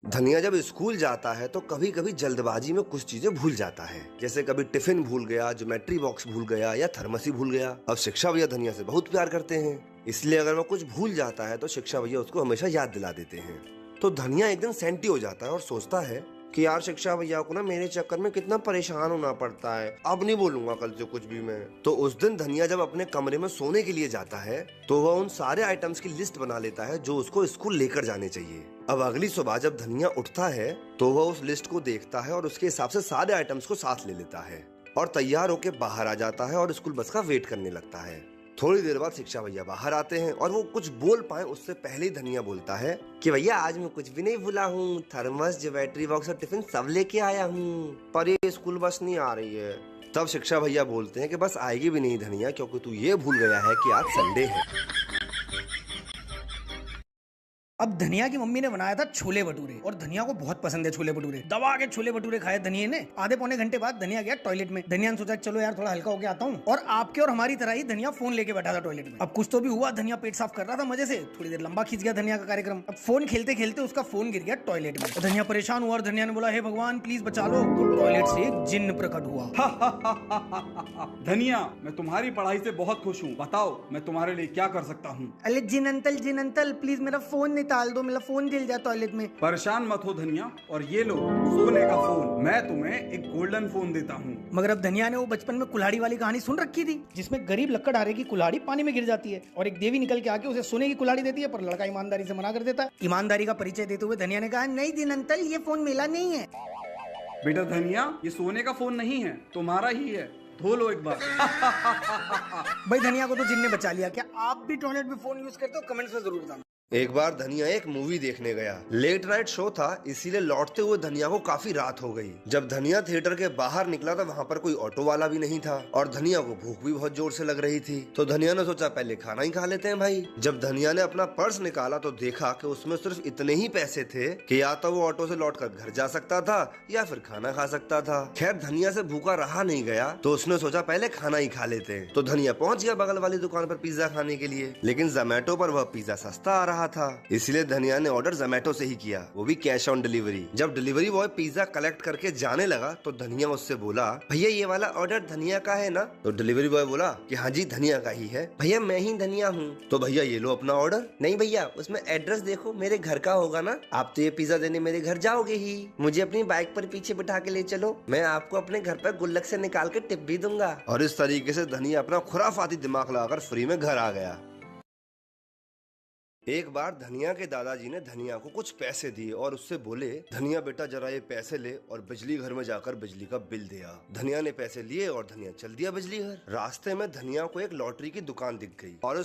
धनिया जब स्कूल जाता है तो कभी कभी जल्दबाजी में कुछ चीजें भूल जाता है। जैसे कभी टिफिन भूल गया, ज्योमेट्री बॉक्स भूल गया या थर्मस ही भूल गया। अब शिक्षा भैया धनिया से बहुत प्यार करते हैं, इसलिए अगर वो कुछ भूल जाता है तो शिक्षा भैया उसको हमेशा याद दिला देते हैं। तो धनिया एक दिन सेंटी हो जाता है और सोचता है कि यार शिक्षा भैया को ना मेरे चक्कर में कितना परेशान होना पड़ता है, अब नहीं बोलूंगा कल से कुछ भी मैं। तो उस दिन धनिया जब अपने कमरे में सोने के लिए जाता है तो वह उन सारे आइटम्स की लिस्ट बना लेता है जो उसको स्कूल लेकर जाने चाहिए। अब अगली सुबह जब धनिया उठता है तो वह उस लिस्ट को देखता है और उसके हिसाब से सारे आइटम्स को साथ ले लेता है और तैयार होकर बाहर आ जाता है और स्कूल बस का वेट करने लगता है। थोड़ी देर बाद शिक्षा भैया बाहर आते हैं और वो कुछ बोल पाए उससे पहले ही धनिया बोलता है कि भैया आज मैं कुछ भी नहीं भूला हूँ, थर्मस, ज्योमेट्री बॉक्स और टिफिन सब लेके आया हूँ, पर ये स्कूल बस नहीं आ रही है। तब शिक्षा भैया बोलते हैं कि बस आएगी भी नहीं धनिया, क्योंकि तू ये भूल गया है कि आज संडे है। अब धनिया की मम्मी ने बनाया था छोले भटूरे और धनिया को बहुत पसंद है छोले भटूरे। दबा के छोले भटूरे खाए धनिया ने। आधे पौने घंटे बाद धनिया गया टॉयलेट में। धनिया ने सोचा चलो यार थोड़ा हल्का होके आता हूँ, और आपके और हमारी तरह ही धनिया फोन लेके बैठा था टॉयलेट में। अब कुछ तो भी हुआ, धनिया पेट साफ कर रहा था मजे से, थोड़ी देर लंबा खींच गया धनिया का कार्यक्रम। अब फोन खेलते खेलते उसका फोन गिर गया टॉयलेट में। धनिया परेशान हुआ और धनिया ने बोला हे भगवान प्लीज बचा लो। तो टॉयलेट से एक जिन्न प्रकट हुआ। धनिया मैं तुम्हारी पढ़ाई से बहुत खुश हूँ, बताओ मैं तुम्हारे लिए क्या कर सकता हूँ। अरे जिन अंकल प्लीज मेरा फोन निकाल दो, मेरा फोन गिर जाए टॉयलेट में। परेशान मत हो धनिया, और ये लो सोने का फोन, मैं तुम्हें एक गोल्डन फोन देता हूँ। मगर अब धनिया ने वो बचपन में कुल्हाड़ी वाली कहानी सुन रखी थी, जिसमें गरीब लकड़हारे की कुल्हाड़ी पानी में गिर जाती है और एक देवी निकल के आके उसे सोने की कुल्हाड़ी देती है, पर लड़का ईमानदारी से मना कर देता है। ईमानदारी का परिचय देते हुए धनिया ने कहा नहीं दिन अंकल ये फोन मेरा नहीं है। बेटा धनिया ये सोने का फोन नहीं है, तुम्हारा ही है, धो लो एक बार। भाई धनिया को तो जिन ने बचा लिया। क्या आप भी टॉयलेट में फोन यूज करते हो? कमेंट्स में जरूर बताना। एक बार धनिया एक मूवी देखने गया। लेट नाइट शो था, इसीलिए लौटते हुए धनिया को काफी रात हो गई। जब धनिया थिएटर के बाहर निकला तो वहाँ पर कोई ऑटो वाला भी नहीं था और धनिया को भूख भी बहुत जोर से लग रही थी। तो धनिया ने सोचा पहले खाना ही खा लेते हैं भाई। जब धनिया ने अपना पर्स निकाला तो देखा कि उसमें सिर्फ इतने ही पैसे थे कि या तो वो ऑटो से लौटकर घर जा सकता था या फिर खाना खा सकता था। खैर धनिया से भूखा रहा नहीं गया तो उसने सोचा पहले खाना ही खा लेते हैं। तो धनिया पहुंच गया बगल वाली दुकान पर पिज्जा खाने के लिए, लेकिन जोमेटो पर वह पिज्जा सस्ता आ रहा था, इसलिए धनिया ने ऑर्डर जोमेटो से ही किया, वो भी कैश ऑन डिलीवरी। जब डिलीवरी बॉय पिज्जा कलेक्ट करके जाने लगा तो धनिया उससे बोला भैया ये वाला ऑर्डर धनिया का है ना? तो डिलीवरी बॉय बोला कि हाँ जी धनिया का ही है। भैया मैं ही धनिया हूँ। तो भैया ये लो अपना ऑर्डर। नहीं भैया उसमें एड्रेस देखो, मेरे घर का होगा ना, आप तो ये पिज्जा देने मेरे घर जाओगे ही, मुझे अपनी बाइक पर पीछे बिठा के ले चलो, मैं आपको अपने घर पर गुल्लक से निकाल के टिप भी दूंगा। और इस तरीके से धनिया अपना खुराफाती दिमाग लगाकर फ्री में घर आ गया। एक बार धनिया के दादाजी ने धनिया को कुछ पैसे दिए और उससे बोले धनिया बेटा जरा ये पैसे ले और बिजली घर में जाकर बिजली का बिल दे आ। धनिया ने पैसे लिए और धनिया चल दिया बिजली घर। रास्ते में धनिया को एक लॉटरी की दुकान दिख गई और